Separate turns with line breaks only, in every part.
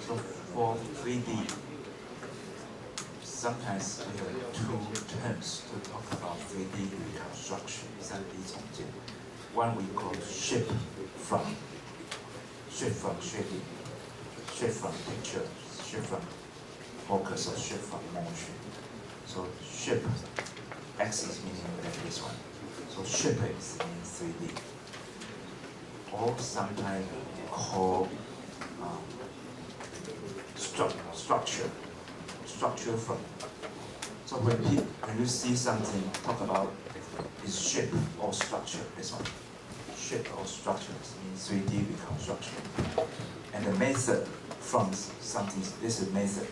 So for 3D, sometimes we have two terms to talk about 3D reconstruction, 3D 重建. One we call shift from shading, shift from picture, shift from focus, or shift from motion. So shift, axis meaning like this one. So shift is in 3D. Or sometimes called structure from. So when you see something, talk about is shape or structure, this one. Shape or structure means 3D reconstruction. And the method from something, this is method.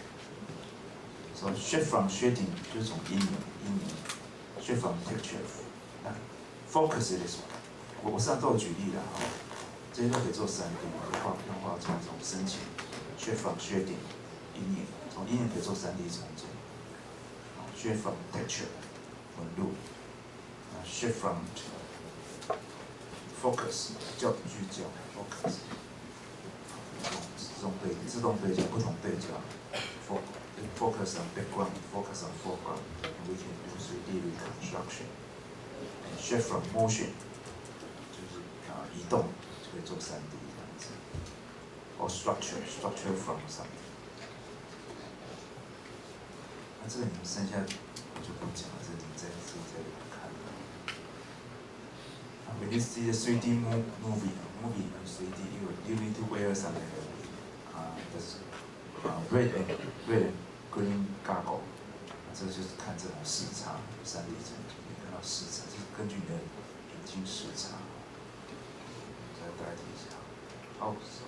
So shift from shading 就是从阴影 shift from texture. Focus is this one. 我上都有举例了哈，这些都可以做3D，用画这种深浅 shift from shading 阴影，从阴影可以做3D 重建。shift from texture 纹路，shift from focus 聚焦 focus 自动对焦不同对焦 focus on background focus on foreground and we can do 3D reconstruction and shift from motion 就是移动就可以做3D 这样子 or structure from something 那这个你们剩下我就不讲了，这个你们自己在里面看。When you see a 3D movie in 3D, you need to wear something red and green goggle. 这就是看这种视差，3D 层可以看到视差，就是根据你的眼睛视差。再代替一下。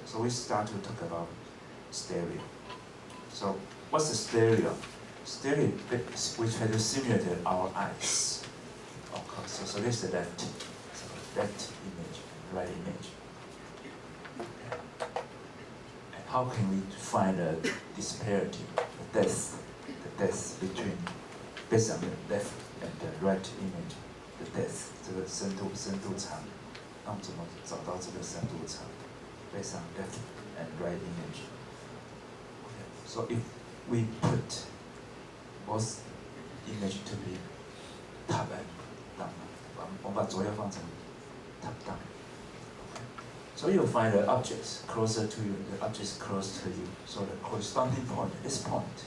So we start to talk about stereo. So what's the stereo? Stereo, we try to simulate our eyes. Okay, so this is the left image, right image. And how can we find the disparity, the depth between based on the left and the right image, the depth, 这个深度长，那我们怎么找到这个深度长 based on left and right image? Okay, so if we put both image to be top and down. 我们把左右放成 top down. So you'll find the objects closer to you, the objects close to you. So the corresponding point, this point,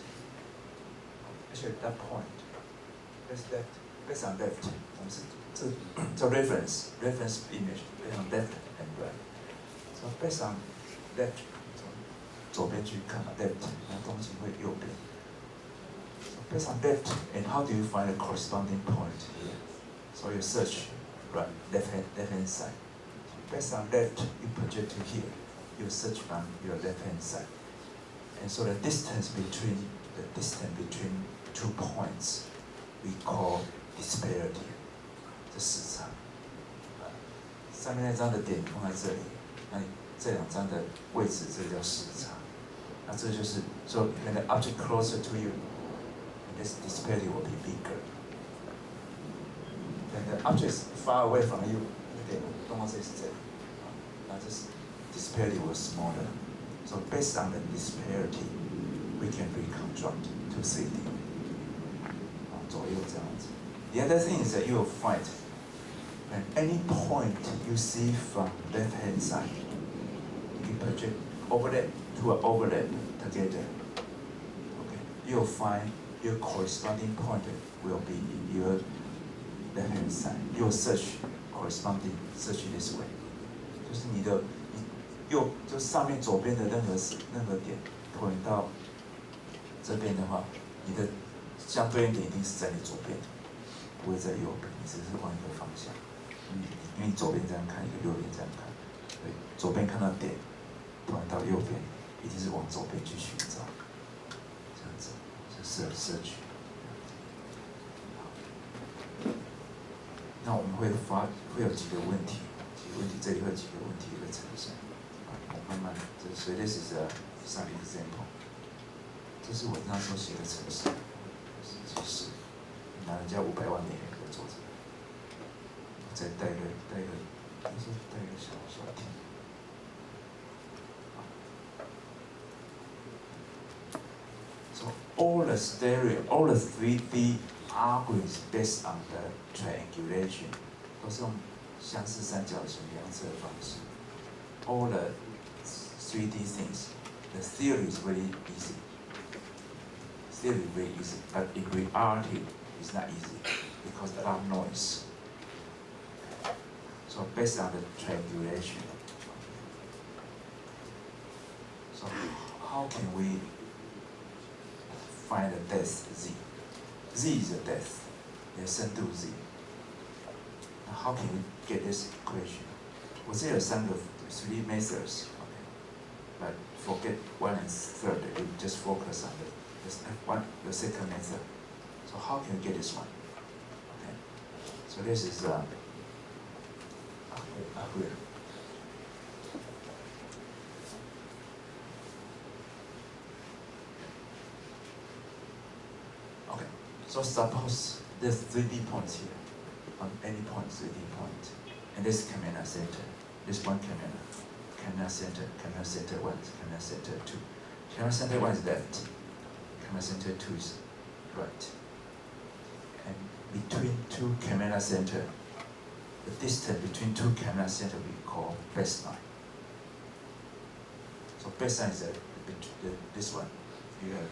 actually that point, based on left, 我们是这 reference image based on left and right. So based on left, 从左边去看 left, 那东西会右边。Based on left, and how do you find a corresponding point here? So you search right, left hand side. Based on left, you project to here. You search from your left hand side. And so the distance between two points we call disparity. 这视差。上面那张的点放在这里，那这两张的位置，这叫视差。那这就是 so when the object closer to you. This disparity will be bigger. And the objects far away from you, this disparity was smaller. So based on the disparity, we can reconstruct to 3D. The other thing is that you will find at any point you see from left hand side, you project overlap to an overlap together. Okay, you'll find your corresponding point will be in your left hand side. Your search corresponding search this way. 就是你右就上面左边的任何点 point 到这边的话，你的相对应点一定是在你左边，不会在右边，你只是往一个方向。因为你左边这样看，一个右边这样看，所以左边看到点 point 到右边，一定是往左边去寻找，这样子是摄取。那我们会有几个问题，这里会有几个问题会产生。我慢慢，所以 this is some example。这是我那时候写的程式，其实拿人家500万美元来做这个，再带一个小题。So all the 3D algorithms based on the triangulation， 都是用相似三角形量测的方式。All the 3D things, the theory is very easy. Theory very easy, but in reality, it's not easy because a lot of noise. So based on the triangulation, so how can we find the depth z? Z is the depth, the 深度 z. Now how can we get this equation? 我这有3 methods, okay? But forget 1 and 3rd. You just focus on the second method. So how can we get this one? Okay. So this is here. Okay. So suppose there's 3D points here, on any point 3D point, and this camera center, this one camera center 1, camera center 2. Camera center 1 is left. Camera center 2 is right. And between 2 camera center, the distance between 2 camera center we call baseline. So baseline is this one. You have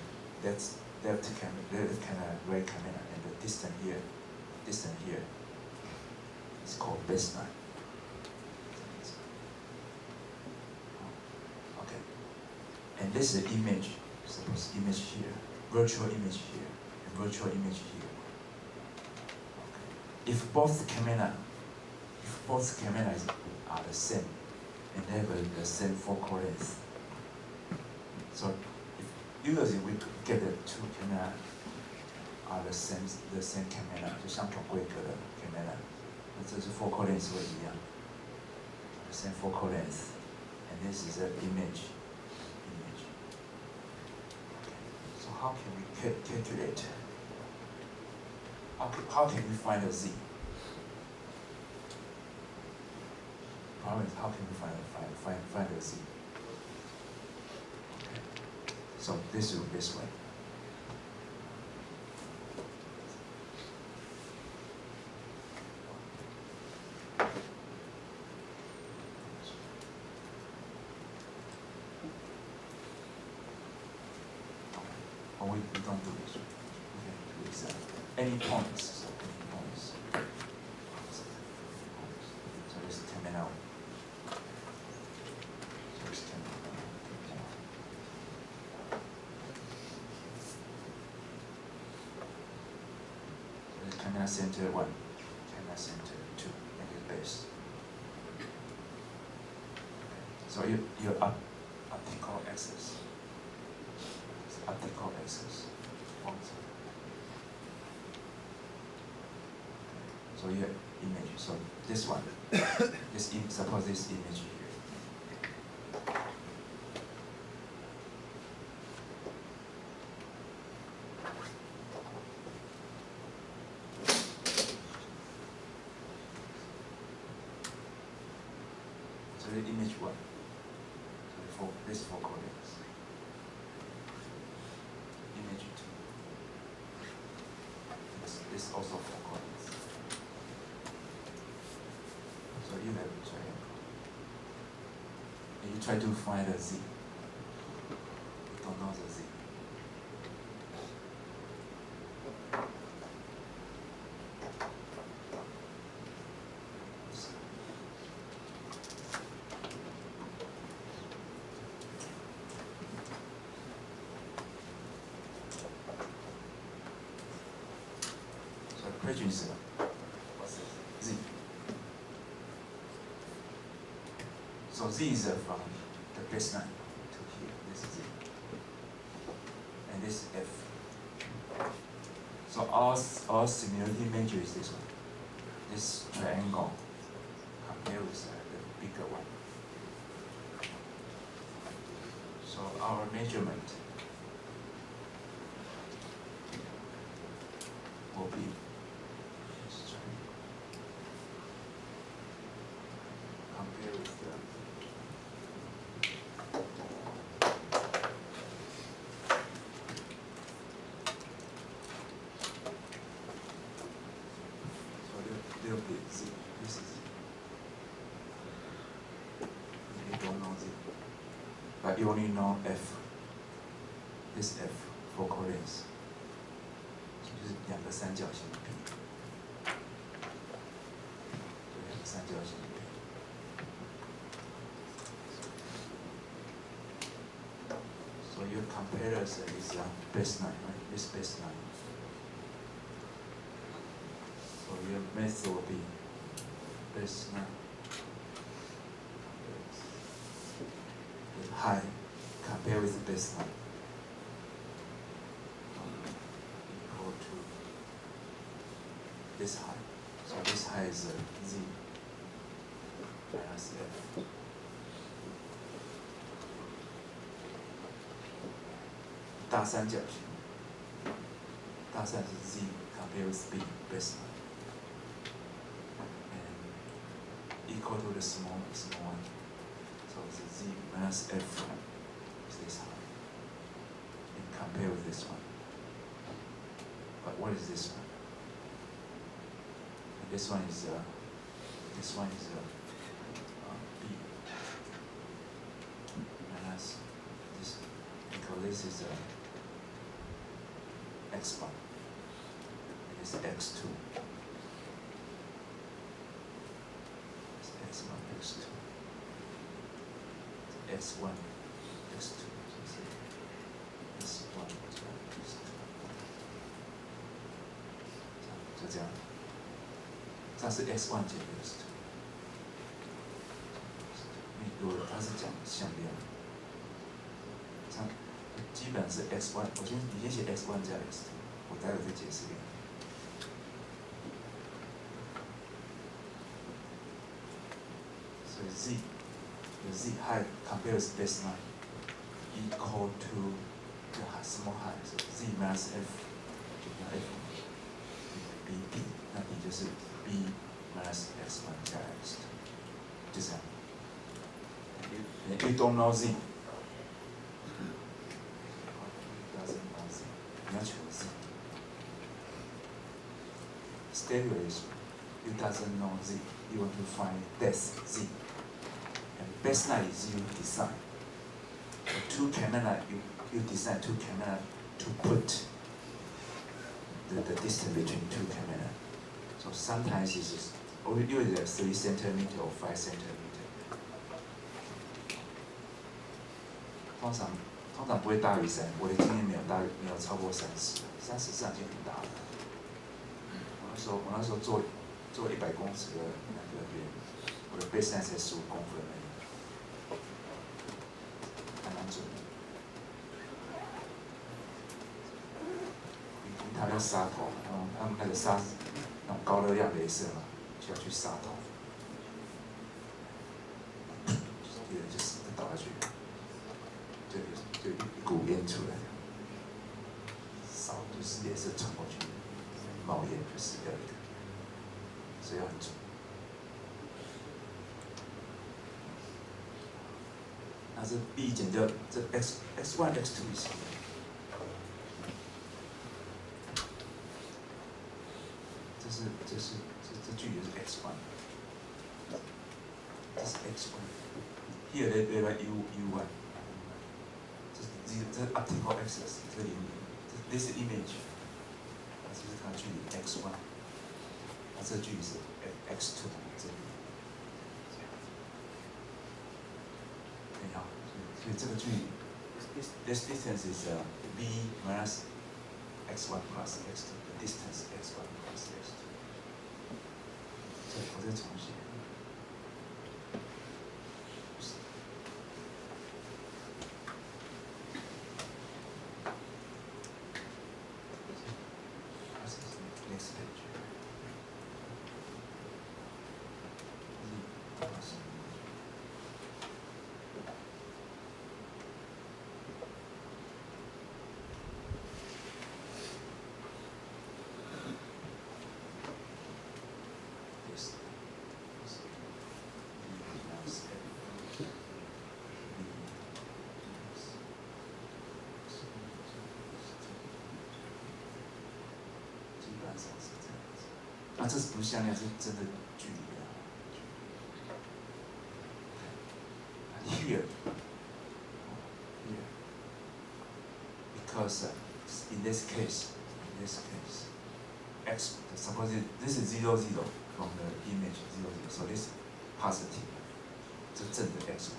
left camera, right camera, and the distance here is called baseline. Okay. And this is the image. Suppose image here, virtual image here, and virtual image here. Okay. If both cameras are the same and they have the same focal length, so usually we get the 2 cameras are the same camera, 就相同规格的 camera， 那这是 focal length 会一样 ，the same focal length, and this is the image. How can we calculate? How can we find a z? Problem is, how can we find a z? Okay. So this will be this way. We don't do this. Okay, do this. Any points? So this terminal. So this terminal. So this camera center 1, camera center 2, and your base. Okay. So your optical axis. Optical axis. So you have image. So this one, suppose this image here. So the image 1. So this focal length. Image 2. This also focal length. So you have a triangle. And you try to find a z. You don't know the z. equation is what's it? Z. So Z is from the baseline to here. This is Z, and this is F. So our similarity measure is this one. This triangle compared with the bigger one. So our measurement will be this triangle compared with the little bit Z. This is Z. You don't know Z, but you only know F. This F focal length 就是两个三角形比，对，两个三角形比。So your comparison is baseline, right? This baseline. So your method will be baseline with high compared with the baseline equal to this high. So this high is Z minus F.大三角形，大三是 Z compared with B baseline. Equal to the small one. So it's Z minus F is this high. And compare with this one. But what is this one? And this one is B minus this, because this is X1. This is X2. X1, X2. S1, S2. S1, S2. 就这样，这样是 S1 减 S2。如果它是讲向量，这样基本是 S1。你先写 S1 加 S2， 我待会再解释给你。Z, the Z height compared with baseline equal to the small height, so Z minus F 就变 F B， 那 B 就是 B minus X1 加 X2， 就这样。You don't know Z， 你要求 Z。Stereo is you doesn't know Z, you want to find depth Z. And baseline is you design. For two camera, you design two camera to put the distance between two camera. So sometimes it's just, or you use 3 centimeter or 5 centimeter. 通常不会大于3，我的经验没有超过30，30上已经很大了。我那时候做100公尺的那个圆，我的 baseline 才15公分而已。还蛮准的。他们要杀头，然后他们那个杀那种高热量镭射嘛，就要去杀头，有人就死就倒下去，就一股烟出来，烧就是镭射穿过去，冒烟就死掉一个，所以要很准。那这 B 减掉这 X1 X2 一起。这距离是 X1， 这是 X1。Here they write U1， 这 optical axis 这里面，这是 image， 这是它距离 X1， 那这距离是 X2 这里。你好，所以这个距离 this distance is B minus x1 plus x2, the distance x1 plus x2。我再重写。Next page.啊，这是不向量，是真的距离啊。Here, because in this case, x suppose this is 0, 0 from the image 0, 0, so this is positive, 这正的 x1.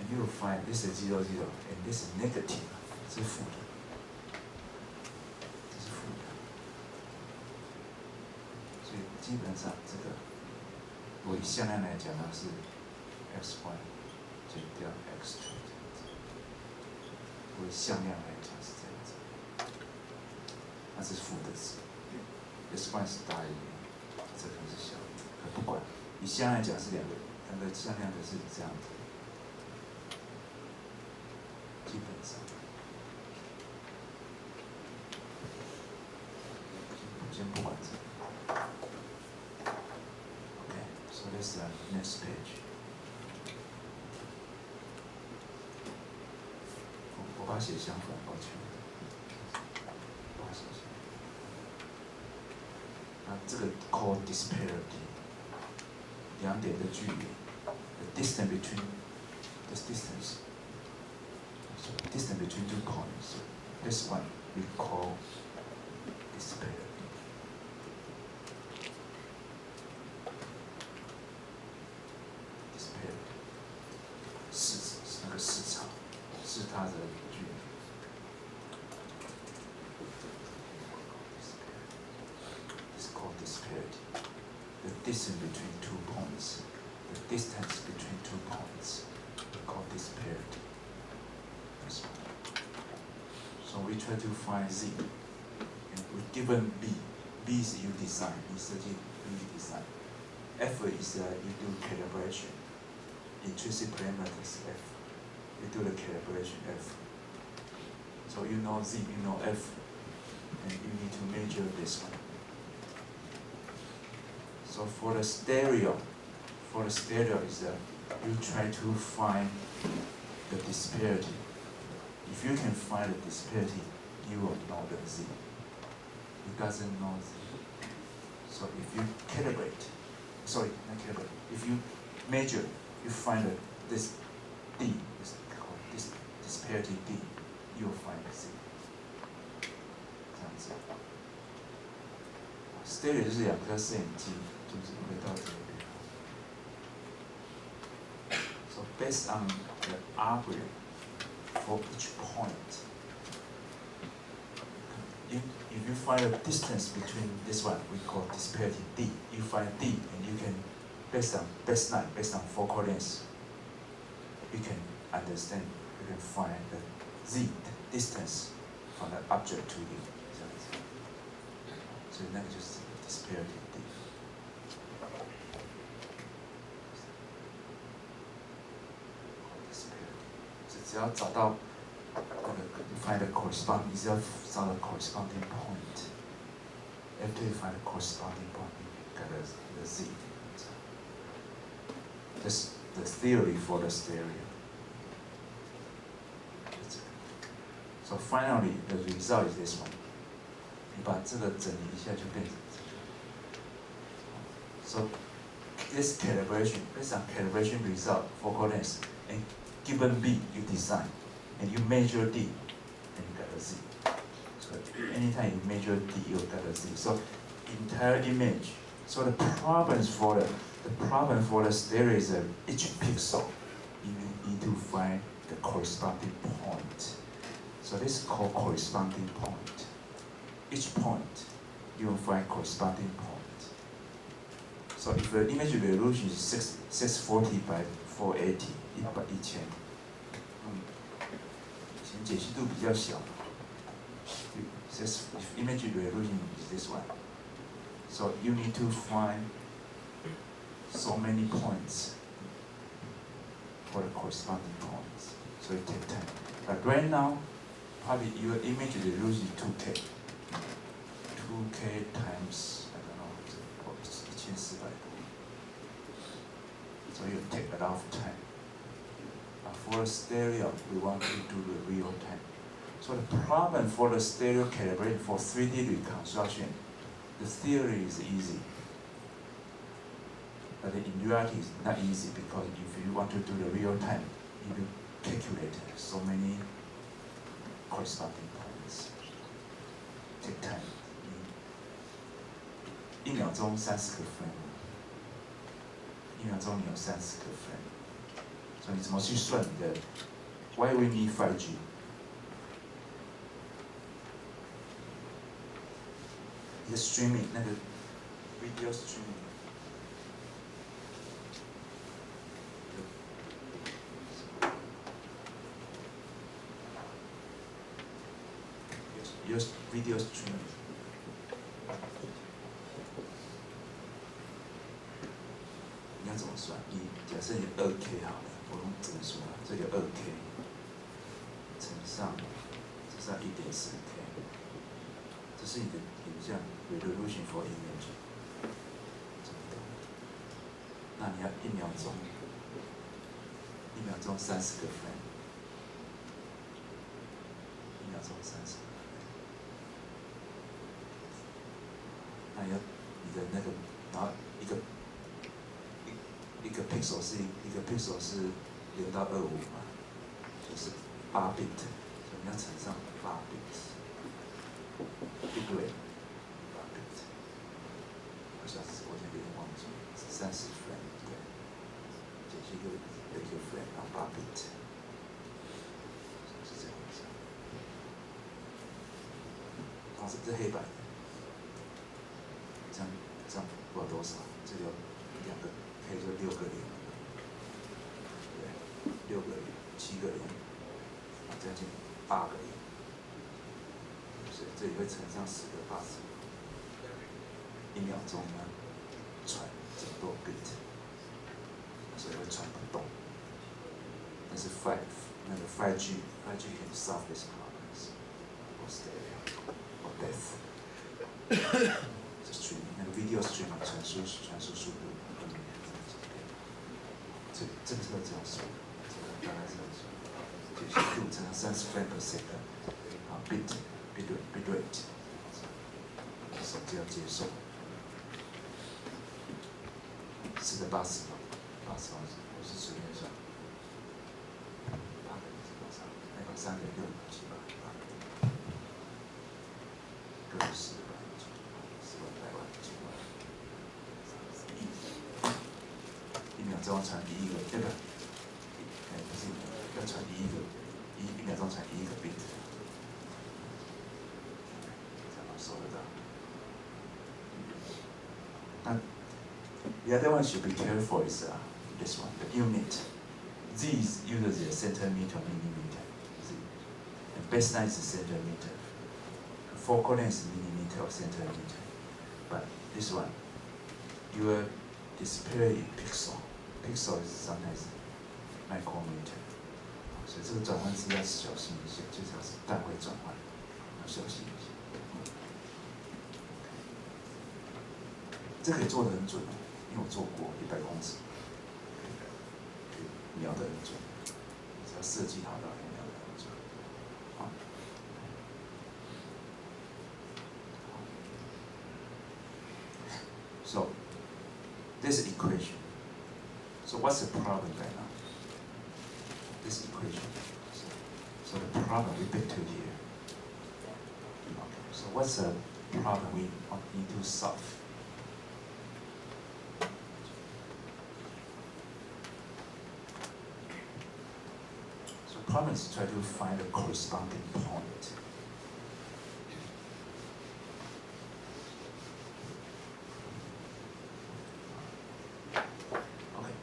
And you will find this is 0, 0, and this is negative, 是负的。基本上这个，如果以向量来讲呢，是 x1 减掉 x2 这样子。如果以向量来讲是这样子，那是负的值 ，x1 是大于0，这个是小于0。可不管，以向量来讲是两个向量的是这样子，基本上。先不管这个。So this is the next page. 我把它写相反，抱歉。把它写相反。那这个 called disparity， 两点的距离 ，the distance between this distance between 2 points. This one we call disparity.是它的距离。It's called disparity. The distance between 2 points. The distance between 2 points. We call disparity. This one. So we try to find z. And we given b. B is you design. B is you design. F is you do calibration. Intrinsic parameters f. You do the calibration f. So you know z, you know f, and you need to measure this one. So for the stereo is you try to find the disparity. If you can find the disparity, you will know the z. It doesn't know z. So if you calibrate, if you measure, you find this d, this disparity d, you will find z. 这样子。Stereo 就是两颗摄影机，就是回到这边。So based on the algorithm for each point, if you find a distance between this one, we call disparity d. You find d, and you can based on focal length, you can understand, you can find the z, the distance from the object to you. 这样子，所以那个就是 disparity d。只要找到find the corresponding， 你只要找到 corresponding point. After you find the corresponding point, you get the z. This the theory for the stereo. So finally, the result is this one. 你把这个整理一下就变成这个。So this calibration, based on calibration result, focal length, and given b, you design, and you measure d, and you get a z. So anytime you measure d, you get a z. So entire image. So the problem for the stereo is that each pixel you need to find the corresponding point. So So this is called corresponding point. Each point, you will find corresponding point. So if the image resolution is 640 by 480, 1000，以前解析度比较小。If image resolution is this one, so you need to find so many points for the corresponding points. So it takes time. But right now, probably your image resolution is 2K. 2K times, I don't know, 1400多. So you take a lot of time. For stereo, we want to do the real time. So the problem for the stereo calibration for 3D reconstruction, the theory is easy. But in reality, it's not easy because if you want to do the real time, you will calculate so many corresponding points. Take time. 1秒钟30个 frame， 1秒钟你有30个 frame， 所以你怎么去算你的 ？Why we need 5G？ 你的 streaming 那个 video streaming。 Use video streaming. You 要怎么算？假设你2K 好了，我用整数啊，这个2K 乘上 1.4K， 这是你的影像 resolution for image。那你要1秒钟30个 frame， 1秒钟30个。 那要你的那个，然后一个 pixel 是0到25嘛，就是8 bit， 所以你要乘上8 bit， bit rate 8 bit， 我现在有点忘记，30 frame 对，这是一个 frame， 然后8 bit， 是这样子。然后这黑白的。 这样不知道多少，这个有2个，可以说6个0，对，6个0， 7个0，将近8个0，所以这里会乘上10个80， 1秒钟呢传这么多 bit， 所以会传不动。但是那个 5G can solve this problems for stereo or depth。 那个 video stream 传输速度，这个是这样说，这个大概是解析度乘上30 frame per second， 啊 bit rate， 手机要接受，4个80嘛，80我是随便算，8个是多少？那个3个6、7、8，各是10个。 1秒钟传1个，对吧？不是要传1秒钟传1个 bit， 这样收得到。那 the other one should be careful is this one, the unit. These uses the centimeter, millimeter. The baseline is centimeter. Focal length is millimeter or centimeter. But this one, your display in pixel. Pixel is sometimes micrometer. 所以这个转换是要小心一些，最主要是单位转换，要小心一些。这可以做得很准哦，因为我做过100公尺，可以瞄得很准，只要设计好的，可以瞄得很准。好。 So, this equation. So what's the problem right now? This equation. So the problem we picked to here. Okay. So what's the problem we need to solve? So problem is try to find a corresponding point. Okay,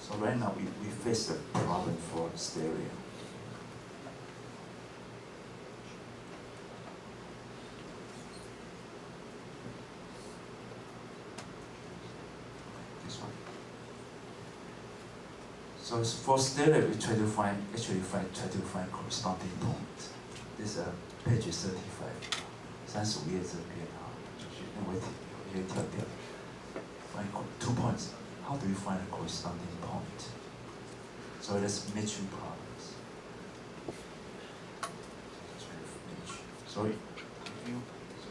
so right now we face a problem for stereo. So for stereo, we try to find corresponding point. This page 35, 35页这边啊，就是那我也跳掉。Find 2 points. How do we find a corresponding point? So that's matching problems. Try to match. So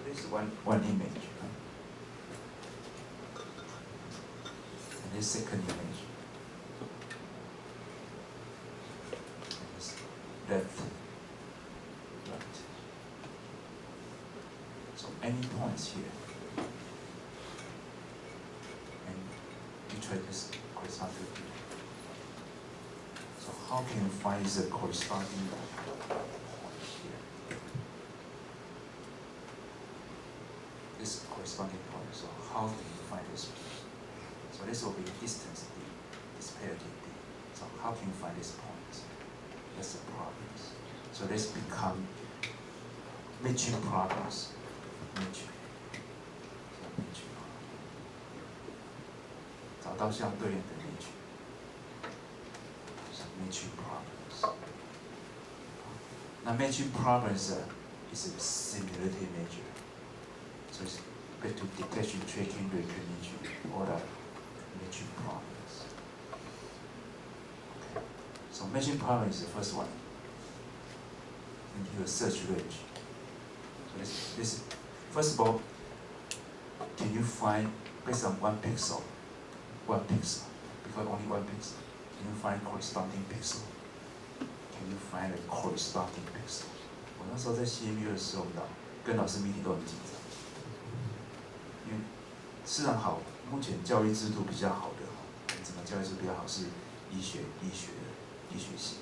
this is one image, and this second image. Left, right. So any points here, and you try this corresponding. So how can you find the corresponding point here? This corresponding point. So how can you find this? So this will be distance d, disparity d. So how can you find this point? That's the problems. So this become matching problems. Matching. 找到相对应的 matching. So matching problems. Now matching problems is a similarity measure. So it's back to detection, tracking, recognition, all the matching problems. So matching problem is the first one. Into a search range. So this first of all, can you find based on 1 pixel, because only 1 pixel, can you find corresponding pixel? Can you find a corresponding pixel? 我那时候在 CMU 的时候，跟老师 meeting 都很紧张，因为市场好，目前教育制度比较好的，整个教育制度比较好是医学系。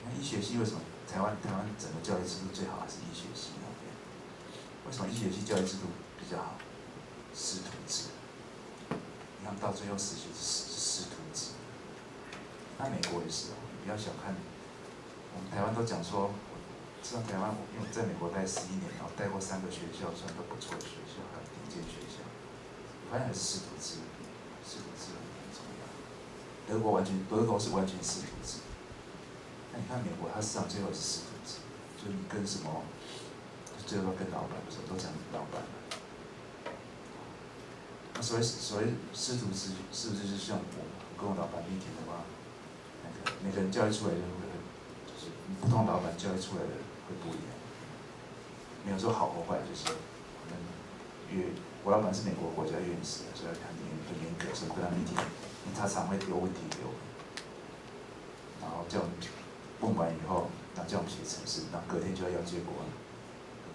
那医学系为什么台湾整个教育制度最好还是医学系那边？为什么医学系教育制度比较好？师徒制，你看到最后实习是师徒制。那美国也是哦，你不要小看，我们台湾都讲说，知道台湾因为在美国待11年，然后待过3个学校，算都不错的学校，还有顶尖学校。我发现还是师徒制，师徒制很重要。德国是完全师徒制，那你看美国，它市场最后是师徒制，就是你跟什么，最后跟老板的时候都讲老板。那所谓师徒制，是不是就像我跟我老板面前的话，那个每个人教育出来的就是不同老板教育出来的会不一样，没有说好或坏，就是我老板是美国国家院士，所以很严格，所以跟他面前。他常会丢问题给我们，然后叫我们问完以后，然后叫我们写程式，然后隔天就要结果了，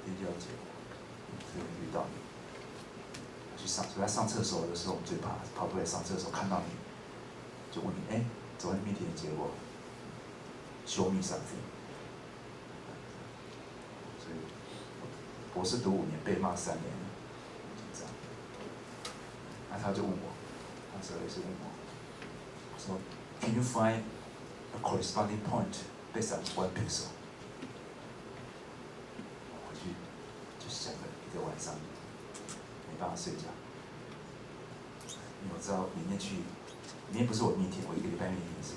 所以遇到你，所以他上厕所的时候，我们最怕跑出来上厕所看到你，就问你，昨天 meeting 的结果 ，show me something。所以博士读5年，被骂3年了，紧张。那他就问我，那时候也是问我。So, can you find a corresponding point based on 1 pixel? 我回去就想了1个晚上，没办法睡觉。因为我知道明天不是我meeting，我1个礼拜meeting1次，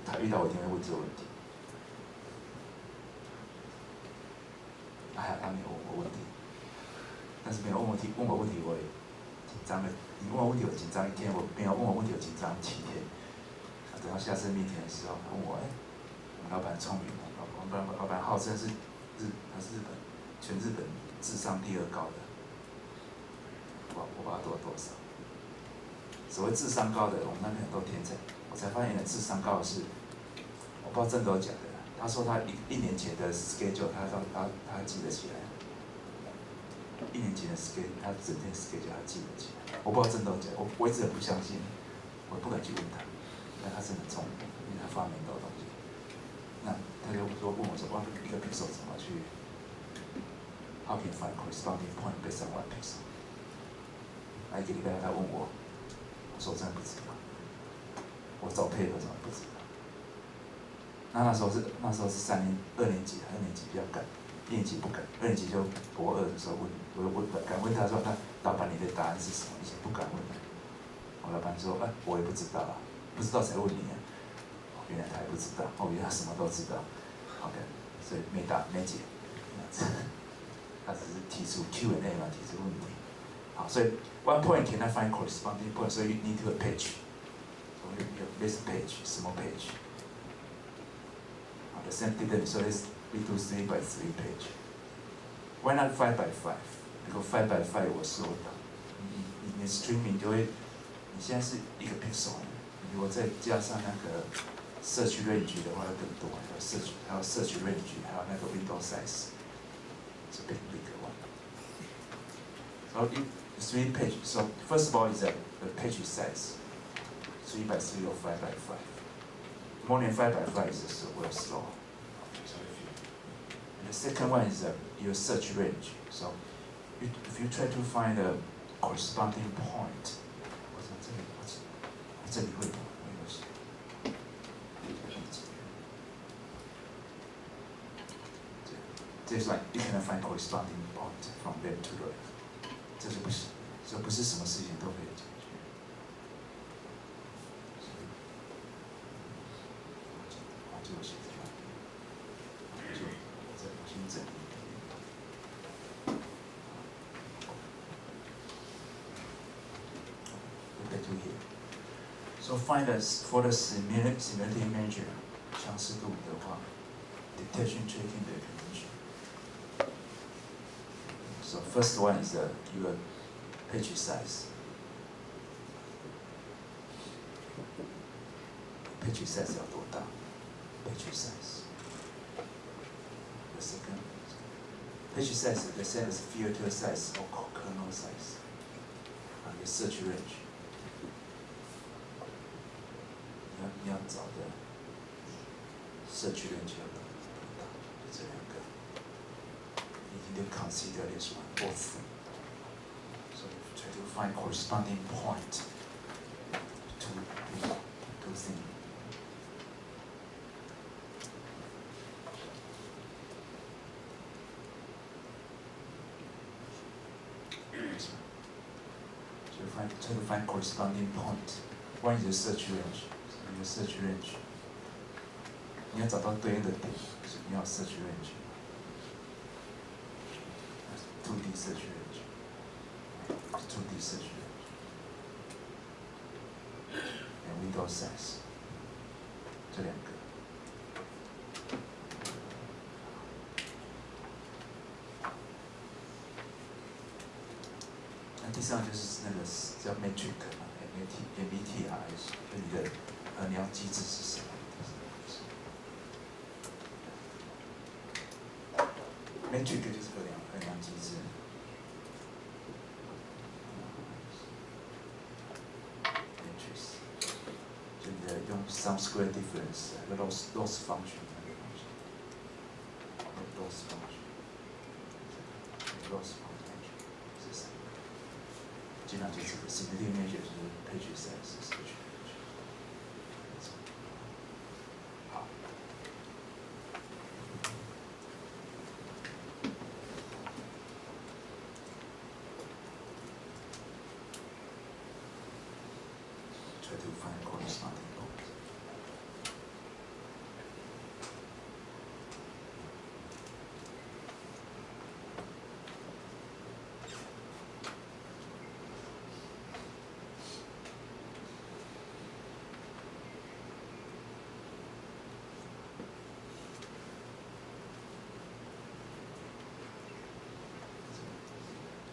他遇到我一定会问这个问题。还好他没有问我问题，但是没有问我问题，我也紧张了。你问我问题，我紧张1天；我没有问我问题，我紧张7天。等到下次meeting的时候，他问我，我们老板聪明，我们老板号称是他是全日本智商第2高的，我把他多少？所谓智商高的，我们那边很多天才，我才发现智商高的是，我不知道真的有假的。他说他一年前的 schedule， 他记得起来。1年前的 schedule， 他整天 schedule 他记得起来。我不知道真的有假，我一直很不相信，我不敢去问他。但他真的聪明，因为他发明到东西。他就问我说，哇，一个 pixel 怎么去 ？How can you find corresponding point based on one pixel？ 那一个礼拜他问我，我说我真的不知道，我找配合怎么不知道？那时候是2年级比较赶，1年级不敢，2年级就国2的时候我敢问他说，那老板你的答案是什么？以前不敢问的。我老板说，我也不知道啊，不知道才问你啊。原来他也不知道，原来他什么都知道。OK， 所以没解，他只是提出 Q&A 嘛，提出问题。好，所以 one point cannot find corresponding point， so you need to a page。So you this page, small page. The same thing, so we do 3 by 3 page. Why not 5 by 5? Because 5 by 5我说的，你 streaming 就会，你现在是1个 pixel， 如果再加上那个search range 的话要更多，还有 search range， 还有那个 window size， 是 big one. So 3 page. So first of all is the page size, 3 by 3 or 5 by 5. More than 5 by 5 is well slow. And the second one is your search range. So if you try to find a corresponding point, 这里会有It's like you cannot find corresponding point from left to right. 这就不行，这不是什么事情都可以解决。就写这样，就再重新整理。Back to here. So find us for the simulating measure 相似度的话 ，detection checking 的 condition. So first one is your page size. Page size 要多大 ？Page size. The second page size is the same as filter size or kernel size. And the search range. 你要找的 search range 要多大？就这2个。You need to consider this one, both. So you try to find corresponding point to things. So try to find corresponding point. One is the search range. So your search range. 你要找到对应的点，所以你要 search range. 2D search range. 2D search range. And window size. 这2个。那第3个就是那个叫 metric 嘛 ，MBTI， 就你的衡量机制是什么？ metric 就是衡量机制。matrix 就你的用 sum square difference 那个 loss function 那个东西 loss function 是什么？基本上就是 simulating measure 就是 page size search range。好。Try to find corresponding point.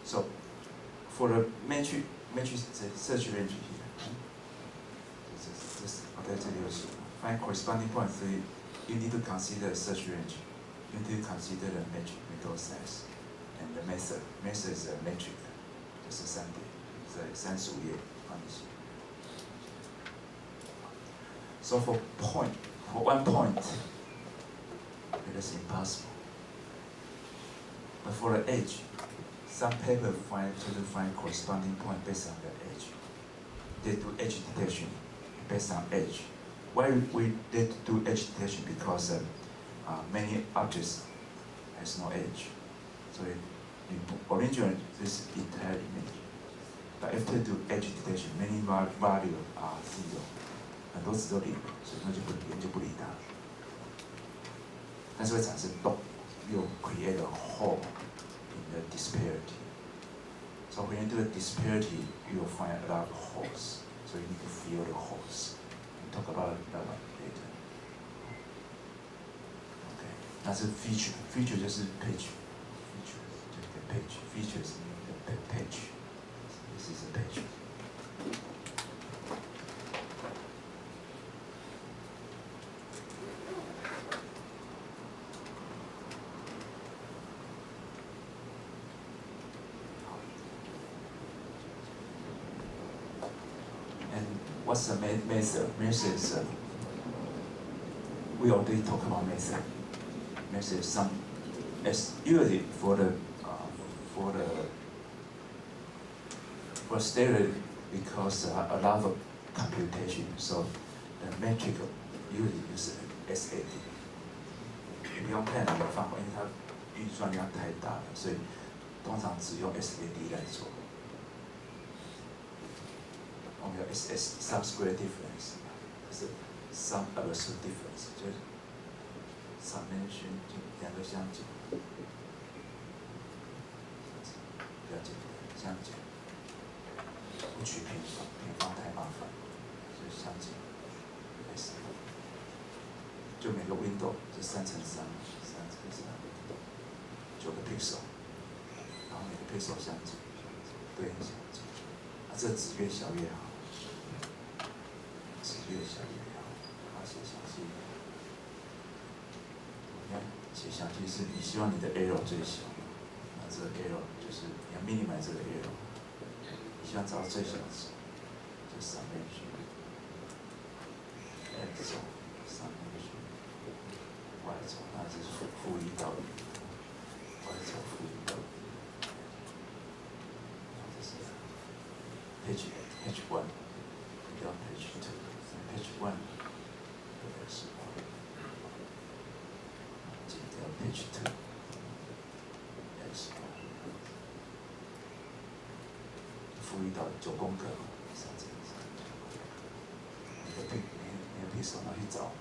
So, for the matrix search range here. Find corresponding point, so you need to consider search range. You need to consider the metric window size and the method. Method is a metric. 就是3点，在35页帮你写。So for one point, Okay, that's impossible. But for the edge, some paper try to find corresponding point based on the edge. They do edge detection based on edge. Why we did do edge detection? Because many objects has no edge. So originally this entire image. But after do edge detection, many value are zero. 很多值都零，所以那就不理它。但是会产生洞，又 create a hole in the disparity. So when you do a disparity, you will find a lot of holes. So you need to fill the holes. We'll talk about that one later. Okay, 那是 feature. Feature 就是 page. Feature 就是个 page. Features mean the page. This is a page. What's the method? Method is, we already talked about method. Method is some, as usually for stereo, because a lot of computation, so the metric usually use SAT. 你不用太难的方法，因为它运算量太大了，所以通常只用 SAT 来做。我们有 sum square difference， 就是 sum absolute difference， 就是 summation 就两个相减，不要减，相减，不取平方，平方太麻烦，所以相减 S， 就每个 window 就3乘3，3乘3，9个 pixel， 然后每个 pixel 相减，对应相减，这值越小越好。越小越好，把它写详细。你看，写详细是你希望你的 error 最小，那这个 error 就是你要 minimize 这个 error， 你希望找到最小值，就 summation x 轴 summation y 轴，那就是负1到1 ，y 轴负1到1，这是 page 1， 到 page 2。Page 1 是减掉 Page 2 负1到9公克，3乘3，每个 pixel 拿去找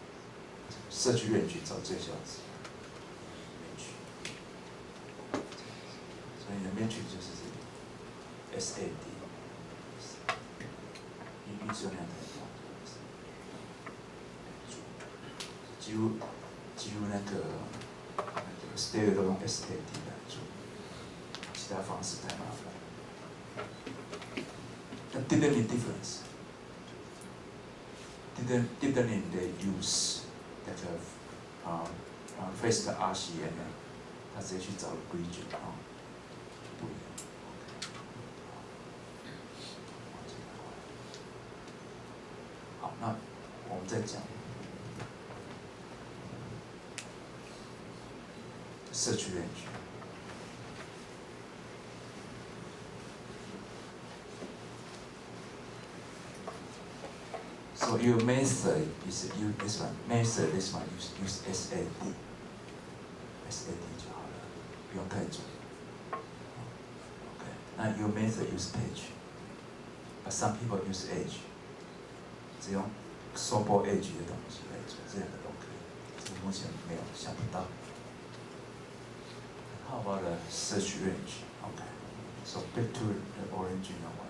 社区院区找最小值 ，range， 所以你的 metric 就是这个 SAD， 运算量太大。几乎那个 stereo 都用 SAT 来做，其他方式太麻烦。那 deadening difference, deadening they use that face the RCN， 他直接去找 region 啊，不一样。好，那我们再讲。社区园区。So your method is use this one. Method this one use SAT 就好了，不用太准。Okay. 那 your method use page, but some people use edge， 只用 so-called edge 的东西来做，这两个都可以。这目前没有想不到。How about the search range? Okay. So back to the original one.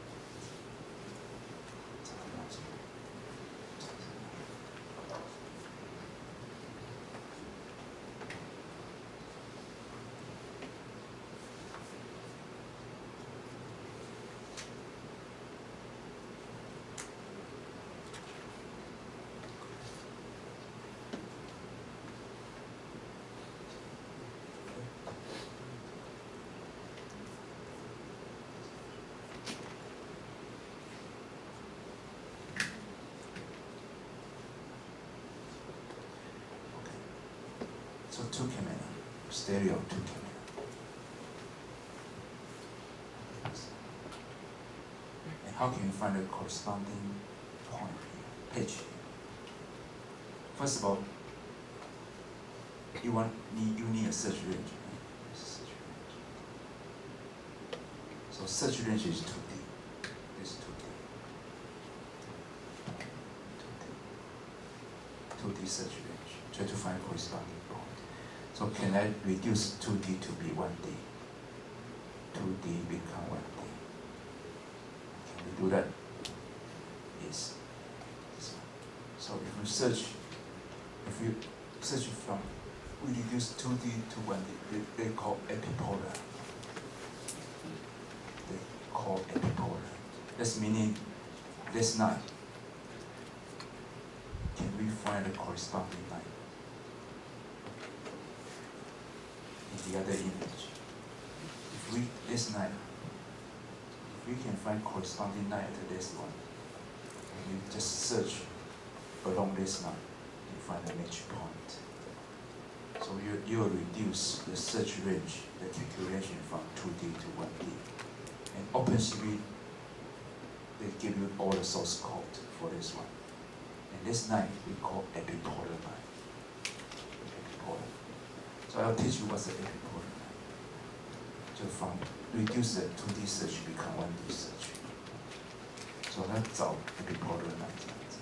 So two camera, stereo two camera. And how can you find the corresponding point here, pitch? First of all, you need a search range. Right? Search range. So search range is 2D. This is 2D. 2D search range. Try to find corresponding point. So can I reduce 2D to be 1D? 2D become 1D. Can we do that? Yes. So if you search from, we reduce 2D to 1D, they call epipolar. They call epipolar. That's meaning this line. Can we find a corresponding line in the other image? This line, if we can find corresponding line to this one, and you just search along this line, you find a match point. So you will reduce the search range, the calculation from 2D to 1D. And OpenCV, they give you all the source code for this one. And this line we call epipolar line. Epipolar. So I'll teach you what's the epipolar line. So from reduce the 2D search become 1D search. So 要找 epipolar line 这样子。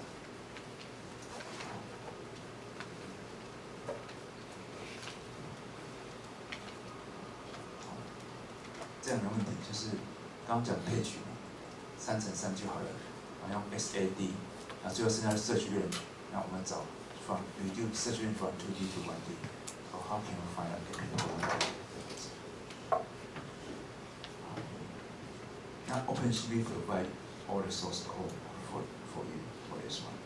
这样的问题就是刚刚讲 page 3×3就好了，然后用 SAD， 然后最后剩下的 search range， 那我们找 from reduce search range from 2D to 1D。So how can we find a epipolar line？ 那 OpenCV provide all the source code for you for this one.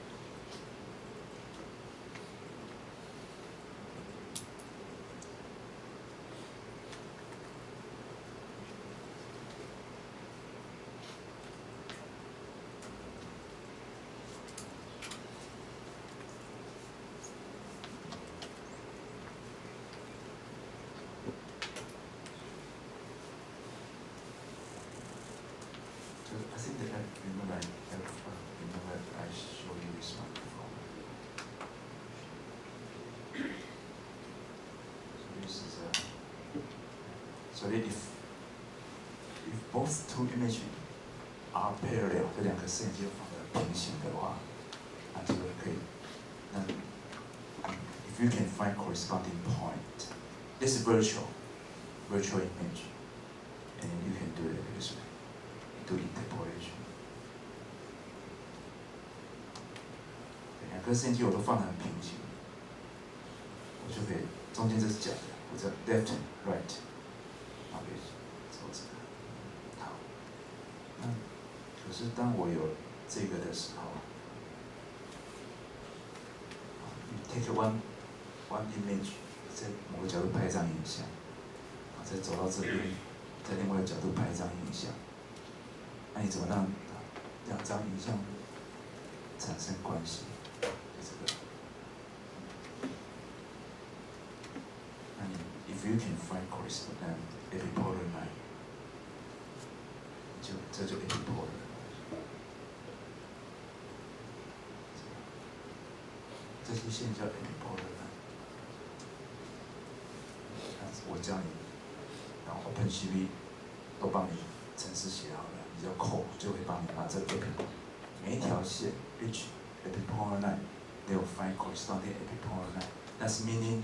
I think that remember I showed you this one before. So this is so that if both two images are parallel， 这两个线就放在平行的话，那就可以。那if you can find corresponding point, this is virtual image, and you can do it this way. Do interpolation， 两颗线距我都放得很平行，我就可以中间这是假的，我只要 left right， 然后可以做这个。好，那可是当我有这个的时候，你 take one image， 在某个角度拍一张影像，然后再走到这边，在另外一个角度拍一张影像。那你怎么让两张影像产生关系？就这个。那你 if you can find corresponding epipolar line， 这就 epipolar。这些线叫 epipolar line。我教你，然后 OpenCV 都帮你程式写好了。只要扣就会帮你把这个 epipolar， 每一条线 each epipolar line they will find corresponding epipolar line. That's meaning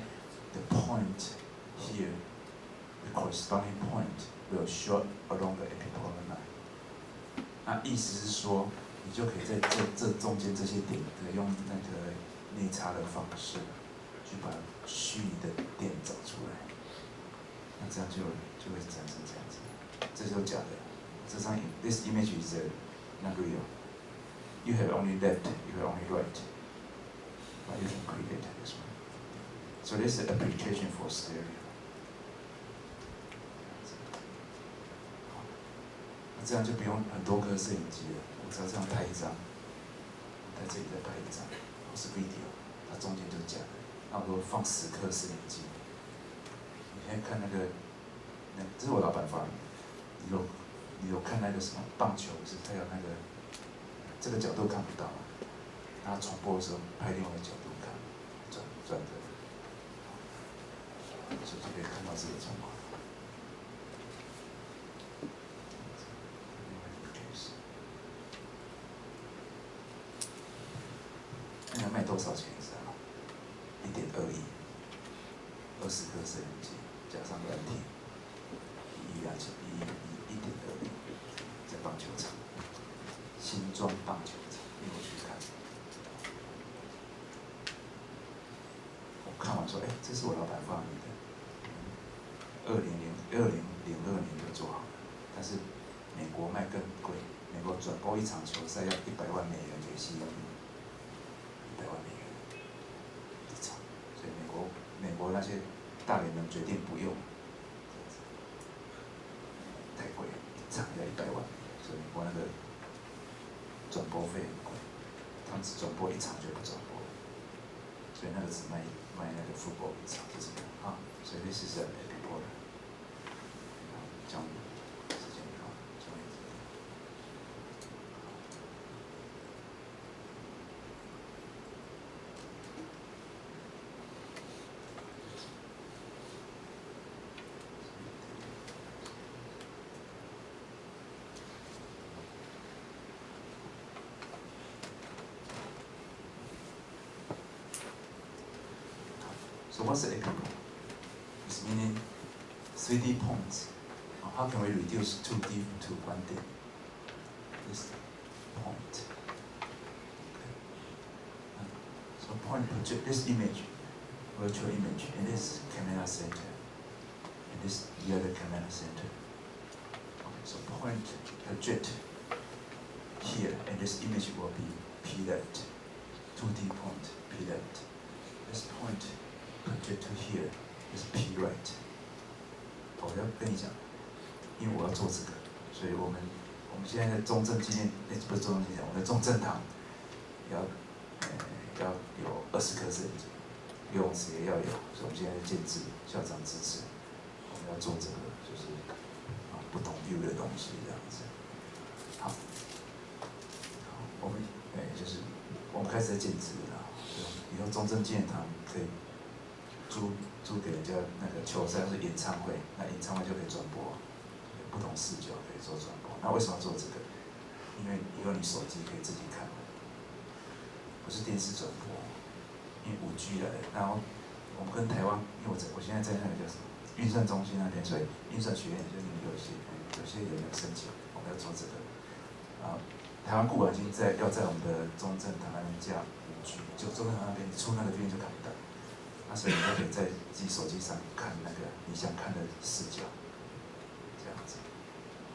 the point here, the corresponding point will show along the epipolar line. 那意思是说，你就可以在这中间这些点，用那个内插的方式，去把虚拟的点找出来。那这样就会产生这样子，这就是假的。这张 this image is not real. You have only left, you have only right, but you can create this one. So this is an application for stereo. 那这样就不用很多颗摄影机了，我只要这样拍一张，在这里再拍一张，或是 video， 它中间就是假的。那我如果放10颗摄影机。天看那个，这是我老板发明，你有看那个什么棒球是它有那个这个角度看不到，然后重播的时候拍另外一个角度看，转的，所以就可以看到这个状况。那个卖多少钱你知道吗？1.2亿，20颗摄影机加上软体，1.2亿，在棒球场，新庄棒球场，你有去看？我看完说，这是我老板发明的，2002年就做好了，但是美国卖更贵，美国转播一场球赛要100万美元给CU。100万美元一场，所以美国那些大联盟决定不用，太贵了，一场要100万，所以美国那个转播费很贵，他们只转播一场就不转播，所以那个只卖那个 football 一场，就这样啊。所以this is a reporter， 讲时间啊，讲一次。So what's the epipole? It's meaning 3D points. How can we reduce 2D to 1D? This point. Okay. So point project this image, virtual image, in this camera center, and this the other camera center. Okay, so point project here, and this image will be P left, 2D point P left. This point project to here is P right。我要跟你讲，因为我要做这个，所以我们现在的中正纪念，不是中正纪念，我们的中正堂要有20颗摄影机，游泳池也要有，所以我们现在建制，校长支持，我们要做这个就是不同 view 的东西这样子。好，我们就是我们开始在建制了，以后中正纪念堂可以租给人家那个球赛或者演唱会，那演唱会就可以转播，有不同视角可以做转播。那为什么要做这个？因为以后你手机可以自己看，不是电视转播，因为5G 来了。然后我们跟台湾，因为我现在在那个叫什么运算中心那边，所以运算学院就你们有些人有申请，我们要做这个。台湾固然已经要在我们的中正堂那边架5G，就中正堂那边出那个片就看不到。那所以你就可以在自己手机上看那个你想看的视角，这样子。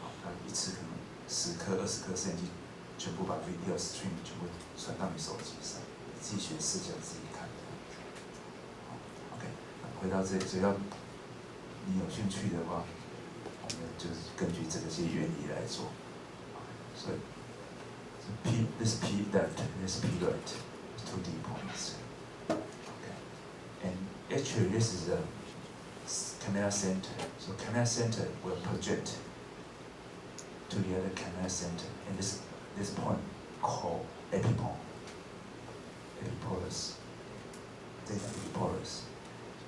好，那一次可能10颗、20颗摄影机，全部把 video stream 全部传到你手机上，你自己选视角自己看。好 ，OK， 回到这里，只要你有兴趣的话，我们就是根据这些原理来做。所以 this P left, this P right, 2D points. Actually, this is a camera center. So camera center will project to the other camera center, and this point called epipole. Epipolus.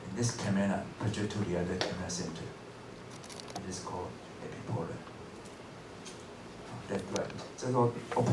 And this camera project to the other camera center. It is called epipolar. Left, right. 这个 open